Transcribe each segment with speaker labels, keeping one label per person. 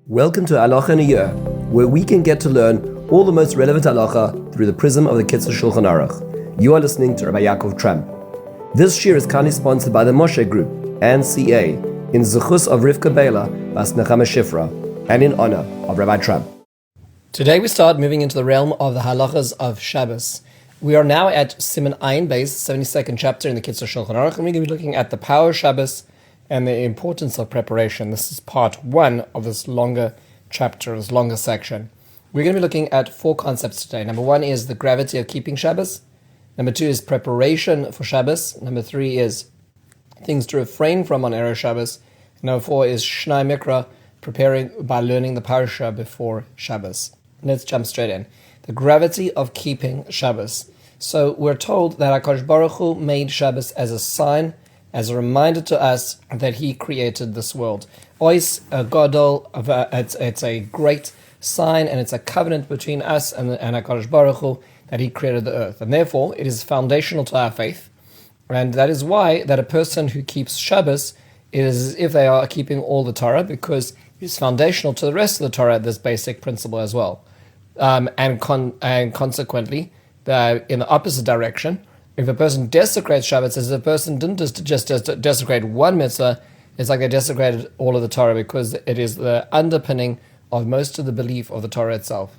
Speaker 1: Welcome to Halacha in a Year, where we can get to learn all the most relevant halacha through the prism of the Kitzur Shulchan Aruch. You are listening to Rabbi Ya'akov Trump. This year is kindly sponsored by the Moshe Group and CA in zechus of Rivka Biela, bas נחמה Shifra, and in honor of Rabbi Trump.
Speaker 2: Today we start moving into the realm of the halachas of Shabbos. We are now at Siman Ayin base, 72nd chapter in the Kitzur Shulchan Aruch, and we're going to be looking at the power of Shabbos and the importance of preparation. This is part one of this longer chapter, this longer section. We're going to be looking at four concepts today. Number one is the gravity of keeping Shabbos. Number two is preparation for Shabbos. Number three is things to refrain from on Erev Shabbos. Number four is Shnai Mikra, preparing by learning the parasha before Shabbos. Let's jump straight in. The gravity of keeping Shabbos. So we're told that HaKadosh Baruch Hu made Shabbos as a sign, as a reminder to us that He created this world. Ois Gadol, it's a great sign and it's a covenant between us and HaKadosh Baruch Hu that He created the earth. And therefore, it is foundational to our faith. And that is why that a person who keeps Shabbos is if they are keeping all the Torah, because it's foundational to the rest of the Torah, this basic principle as well. And consequently, in the opposite direction, if a person desecrates Shabbos, as a person didn't just desecrate one mitzvah, it's like they desecrated all of the Torah, because it is the underpinning of most of the belief of the Torah itself.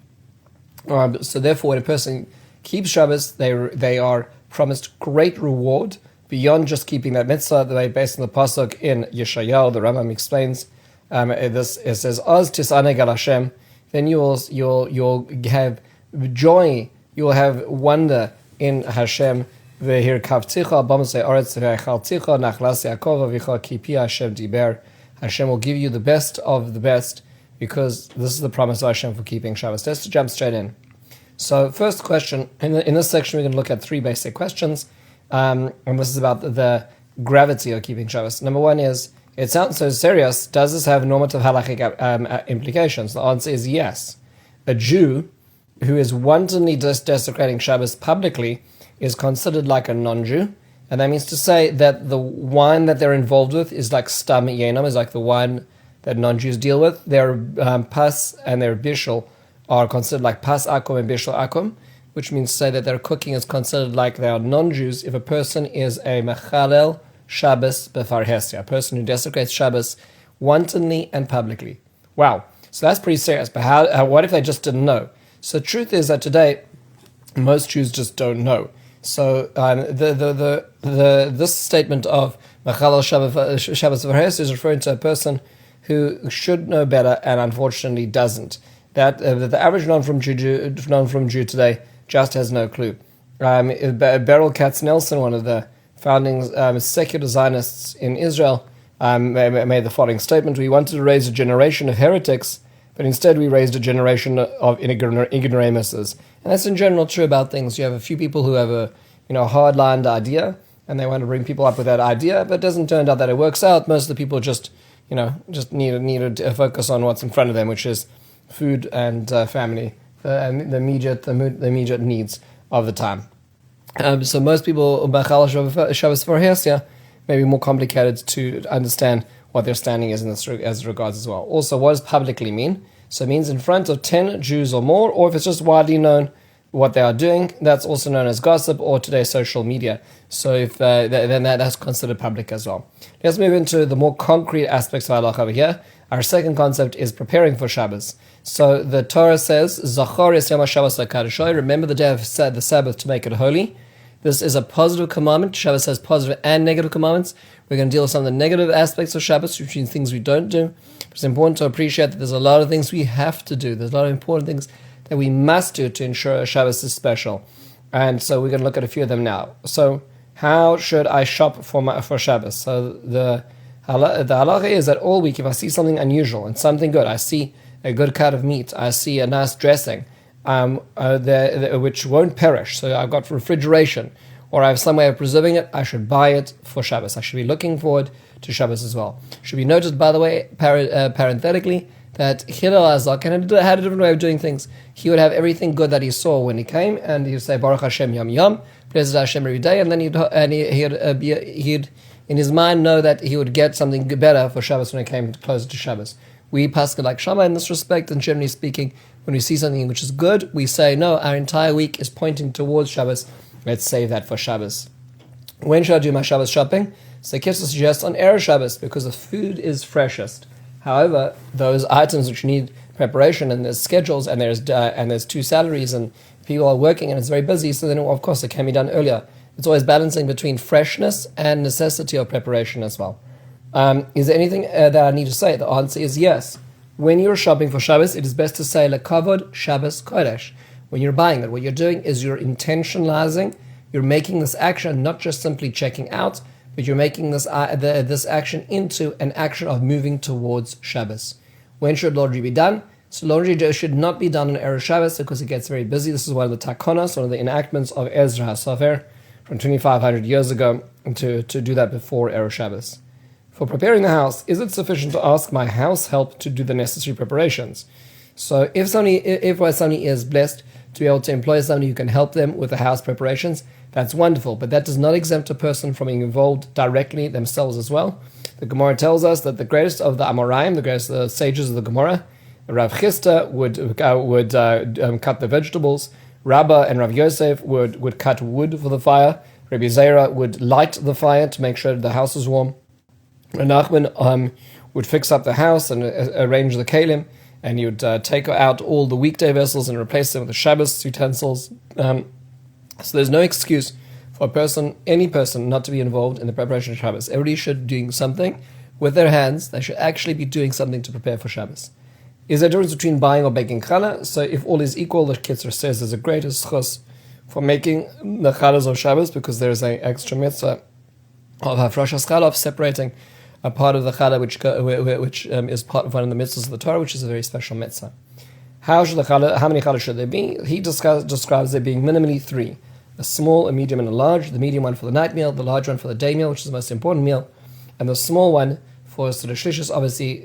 Speaker 2: So therefore, when a person keeps Shabbos, they are promised great reward beyond just keeping that mitzvah. The way based on the pasuk in Yeshayahu, the Rambam explains, it says, "Oz tisaneg al Hashem," then you'll have joy, you'll have wonder in Hashem. Hashem will give you the best of the best, because this is the promise of Hashem for keeping Shabbos. Let's jump straight in. So first question, in this section we're going to look at three basic questions, and this is about the gravity of keeping Shabbos. Number one is, it sounds so serious, does this have normative halachic implications? The answer is yes. A Jew who is wantonly desecrating Shabbos publicly is considered like a non-Jew, and that means to say that the wine that they're involved with is like stam yenam, is like the wine that non-Jews deal with. Their pas and their bishul are considered like pas akum and bishul akum, which means to say that their cooking is considered like they are non-Jews if a person is a mechalel Shabbos befarhesia, a person who desecrates Shabbos wantonly and publicly. Wow, so that's pretty serious, but what if they just didn't know? So the truth is that today, most Jews just don't know. So this statement of Mechalel Shabbos V'Hares is referring to a person who should know better and unfortunately doesn't. That the average non-from Jew today just has no clue. Beryl Katz-Nelson, one of the founding secular Zionists in Israel, made the following statement: "We wanted to raise a generation of heretics, but instead we raised a generation of ignoramuses." And that's in general true about things. You have a few people who have a hard-lined idea, and they want to bring people up with that idea, but it doesn't turn out that it works out. Most of the people just need to focus on what's in front of them, which is food and family, and the immediate needs of the time. So most people, Shabbos V'Hares, may be more complicated to understand what their standing is in this as regards as well. Also, what does publicly mean? So it means in front of 10 Jews or more, or if it's just widely known what they are doing, that's also known as gossip, or today's social media. So if then that's considered public as well. Let's move into the more concrete aspects of halacha over here. Our second concept is preparing for Shabbos. So the Torah says, "Zachor es yom haShabbos l'kadoshoi," remember the day of the Sabbath to make it holy. This is a positive commandment. Shabbos has positive and negative commandments. We're going to deal with some of the negative aspects of Shabbos, which means things we don't do. It's important to appreciate that there's a lot of things we have to do. There's a lot of important things that we must do to ensure Shabbos is special. And so we're going to look at a few of them now. So how should I shop for Shabbos? So the halacha is that all week, if I see something unusual and something good, I see a good cut of meat, I see a nice dressing, which won't perish, so I've got refrigeration, or I have some way of preserving it, I should buy it for Shabbos. I should be looking forward to Shabbos as well. Should be noted, by the way, parenthetically, that Hillel Azak had a different way of doing things. He would have everything good that he saw when he came, and he would say Baruch Hashem Yom Yom, praise Hashem every day, and then he'd in his mind know that he would get something better for Shabbos when it came closer to Shabbos. We paskin like Shammai in this respect, and generally speaking, when we see something which is good, we say, no, our entire week is pointing towards Shabbos. Let's save that for Shabbos. When should I do my Shabbos shopping? So Kitzur suggests on Erev Shabbos, because the food is freshest. However, those items which need preparation, and there's schedules, and there's two salaries, and people are working, and it's very busy, so then of course it can be done earlier. It's always balancing between freshness and necessity of preparation as well. Is there anything that I need to say? The answer is yes. When you're shopping for Shabbos, it is best to say lekavod Shabbos Kodesh. When you're buying it, what you're doing is you're intentionalizing. You're making this action not just simply checking out, but you're making this action into an action of moving towards Shabbos. When should laundry be done? So laundry should not be done on Erev Shabbos because it gets very busy. This is one of the takonos, one of the enactments of Ezra HaSofer from 2,500 years ago to do that before Erev Shabbos. For preparing the house, is it sufficient to ask my house help to do the necessary preparations? So if somebody is blessed to be able to employ somebody who can help them with the house preparations, that's wonderful, but that does not exempt a person from being involved directly themselves as well. The Gemara tells us that the greatest of the Amoraim, the greatest of the sages of the Gemara, Rav Chisda would cut the vegetables, Rabba and Rav Yosef would cut wood for the fire, Rabbi Zera would light the fire to make sure the house is warm, and נחman would fix up the house and arrange the kalim, and he would take out all the weekday vessels and replace them with the Shabbos utensils. So there's no excuse for any person, not to be involved in the preparation of Shabbos. Everybody should be doing something with their hands. They should actually be doing something to prepare for Shabbos. Is there a difference between buying or baking challah? So if all is equal, the Kitzur says there's a greater zechus for making the challahs of Shabbos because there's an extra mitzvah of hafrashas challah, of separating a part of the challah which is part of one of the mitzvahs of the Torah, which is a very special mitzvah. How many challahs should there be? He describes there being minimally 3. A small, a medium, and a large. The medium one for the night meal, the large one for the day meal, which is the most important meal, and the small one for sort of shlishis, obviously,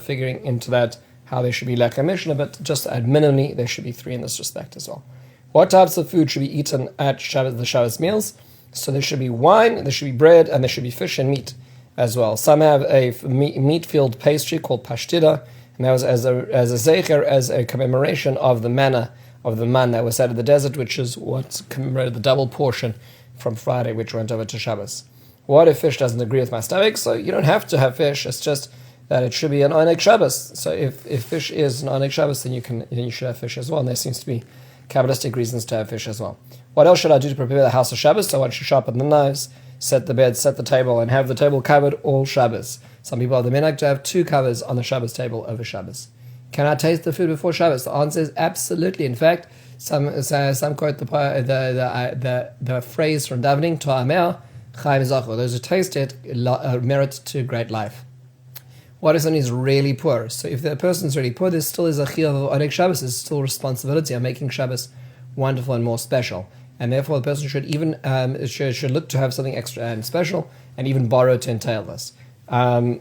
Speaker 2: figuring into that how there should be lechem mishnah, but just at minimally, there should be 3 in this respect as well. What types of food should be eaten at the Shabbos meals? So there should be wine, there should be bread, and there should be fish and meat as well. Some have a meat-filled pastry called pashtida, and that was as a zecher, as a commemoration of the manna, of the man that was out of the desert, which is what commemorated the double portion from Friday, which went over to Shabbos. What if fish doesn't agree with my stomach? So you don't have to have fish, it's just that it should be an oneg Shabbos. So if fish is an oneg Shabbos, then you should have fish as well, and there seems to be Kabbalistic reasons to have fish as well. What else should I do to prepare the house of Shabbos? So I want you to sharpen the knives, set the bed, set the table, and have the table covered all Shabbos. Some people have the minhag to have 2 covers on the Shabbos table over Shabbos. Can I taste the food before Shabbos? The answer is absolutely. In fact, some quote the phrase from davening, To'ameh Chaim Zachor. Those who taste it merit to great life. What if someone is really poor? So if the person is really poor, there still is a chiyuv of oneg Shabbos. There's still responsibility of making Shabbos wonderful and more special. And therefore, the person should even should look to have something extra and special, and even borrow to entail this. The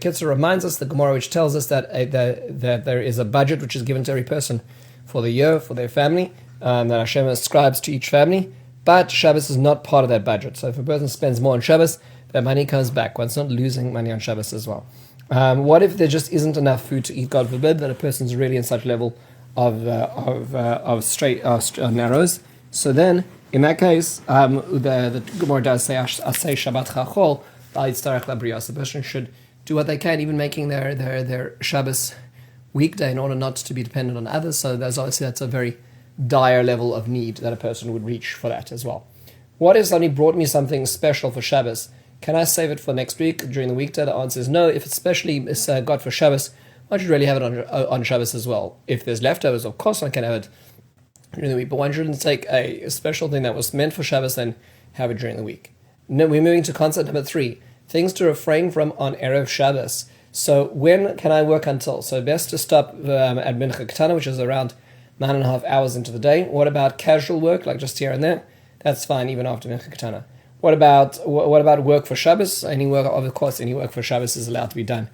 Speaker 2: Kitzur reminds us, the Gemara, which tells us that there is a budget which is given to every person for the year, for their family, that Hashem ascribes to each family, but Shabbos is not part of that budget. So if a person spends more on Shabbos, that money comes back. One's not losing money on Shabbos as well. What if there just isn't enough food to eat, God forbid, that a person's really in such level of straight narrows? So then, in that case, the Gemara does say, Asay Shabbat Chachol, the person should do what they can, even making their Shabbos weekday in order not to be dependent on others. So that's a very dire level of need that a person would reach for that as well. What if somebody brought me something special for Shabbos? Can I save it for next week during the weekday? The answer is no. If it's specially got for Shabbos, one should really have it on Shabbos as well. If there's leftovers, of course one can have it during the week, but one shouldn't take a special thing that was meant for Shabbos and have it during the week. No, we're moving to concept number 3. Things to refrain from on Erev Shabbos. So when can I work until? So best to stop at Mincha Ketana, which is around 9.5 hours into the day. What about casual work, like just here and there? That's fine, even after Mincha Ketana. What about work for Shabbos? Any work for Shabbos is allowed to be done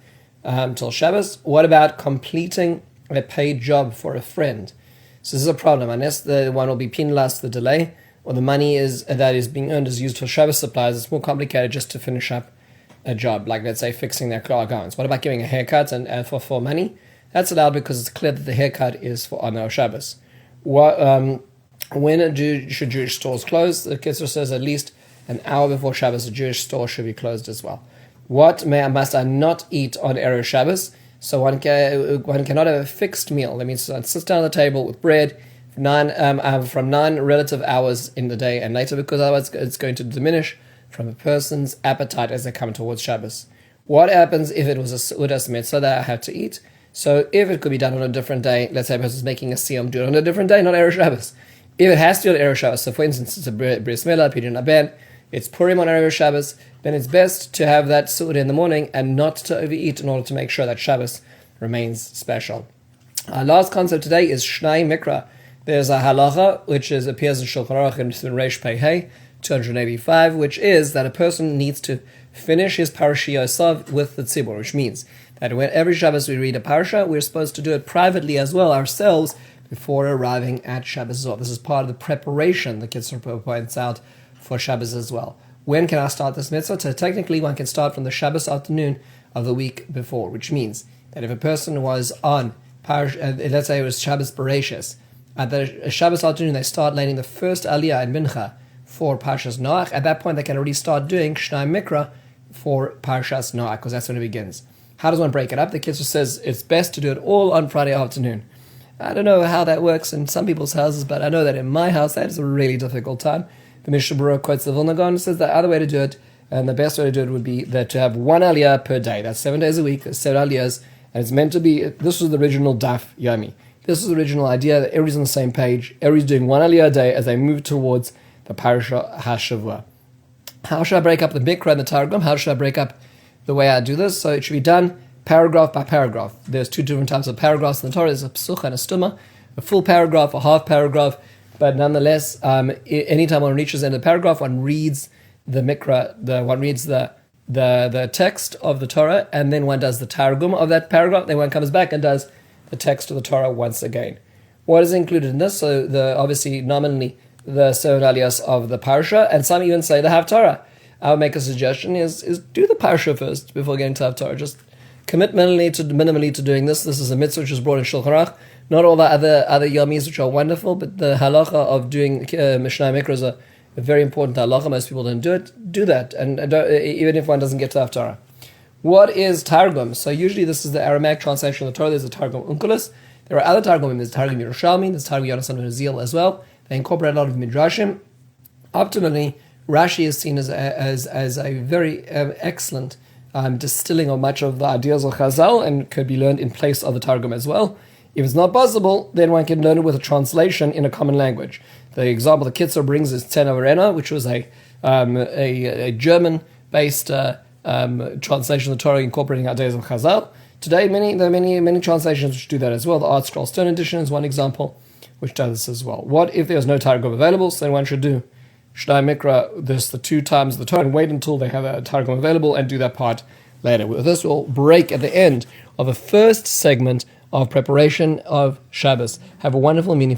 Speaker 2: till Shabbos. What about completing a paid job for a friend? So this is a problem, unless the one will be penalized for the delay, or the money that is being earned is used for Shabbos supplies. It's more complicated just to finish up a job, like let's say fixing their car garments. What about giving a haircut and for money? That's allowed because it's clear that the haircut is on our Shabbos. When should Jewish stores close? The Kitzur says at least an hour before Shabbos, a Jewish store should be closed as well. What must I not eat on Erev Shabbos? So one cannot have a fixed meal. That means one sits down at the table with bread from 9 relative hours in the day and later, because otherwise it's going to diminish from a person's appetite as they come towards Shabbos. What happens if it was a Seudas mitzvah that I have to eat? So if it could be done on a different day, let's say a person is making a siyum, do it on a different day, not Erev Shabbos. If it has to be on Erev Shabbos, so for instance, it's a bris milah, pidyon aben, it's Purim on Erev Shabbos, then it's best to have that Seudah in the morning and not to overeat in order to make sure that Shabbos remains special. Our last concept today is Shnai Mikra. There's a Halacha, which appears in Shulchan Aruch in Reish Pei Hey, 285, which is that a person needs to finish his parashiyah yosav with the tzibur, which means that when every Shabbos we read a parasha, we're supposed to do it privately as well ourselves before arriving at Shabbos as well. This is part of the preparation, the Kitzur points out, for Shabbos as well. When can I start this mitzvah? So technically one can start from the Shabbos afternoon of the week before, which means that if a person was on, let's say it was Shabbos Bereshis, at the Shabbos afternoon they start laying the first aliyah in Mincha for Parshas Noach. At that point they can already start doing Shnai Mikra for Parshas Noach, because that's when it begins. How does one break it up? The Kitzur says it's best to do it all on Friday afternoon. I don't know how that works in some people's houses, but I know that in my house that is a really difficult time. The Mishnah Berurah quotes the Vilna Gaon and says the other way to do it, and the best way to do it would be that to have one aliyah per day. That's 7 days a week, there's 7 aliyahs, and it's meant to be, this was the original Daf Yomi. This was the original idea that everybody's on the same page, everybody's doing one aliyah a day as they move towards the Parasha HaShavua. How should I break up the Mikra and the Targum? How should I break up the way I do this? So it should be done paragraph by paragraph. There's 2 different types of paragraphs in the Torah. There's a psuch and a stuma, a full paragraph, a half paragraph, but nonetheless, anytime one reaches the end of the paragraph, one reads the Mikra, one reads the text of the Torah, and then one does the Targum of that paragraph, then one comes back and does the text of the Torah once again. What is included in this? So obviously, nominally, the 7 aliyahs of the Parsha, and some even say the Haftarah. I would make a suggestion is do the Parsha first before getting to Haftarah. Just commit minimally to doing this. This is a mitzvah which is brought in Shulchan Aruch. Not all the other yomis which are wonderful, but the halacha of doing Mishnah Mikra is a very important halacha. Most people don't do it. Do that, and even if one doesn't get to Haftarah. What is Targum? So usually this is the Aramaic translation of the Torah. There's a Targum Unkelos. There are other Targumim. There's Targum Yerushalmi. There's Targum Yonasan ben Uziel as well. They incorporate a lot of midrashim. Optimally, Rashi is seen as a very excellent distilling of much of the ideas of Chazal, and could be learned in place of the Targum as well. If it's not possible, then one can learn it with a translation in a common language. The example the Kitzur brings is Tzena Verena, which was a German-based translation of the Torah incorporating ideas of Chazal. Today, there are many translations which do that as well. The Art Scroll Stone edition is one example which does this as well. What if there's no Targum available? So then one should do Shnai Mikra, this the 2 times the Torah, and wait until they have a Targum available and do that part later. With this, we'll break at the end of the first segment of preparation of Shabbos. Have a wonderful, meaningful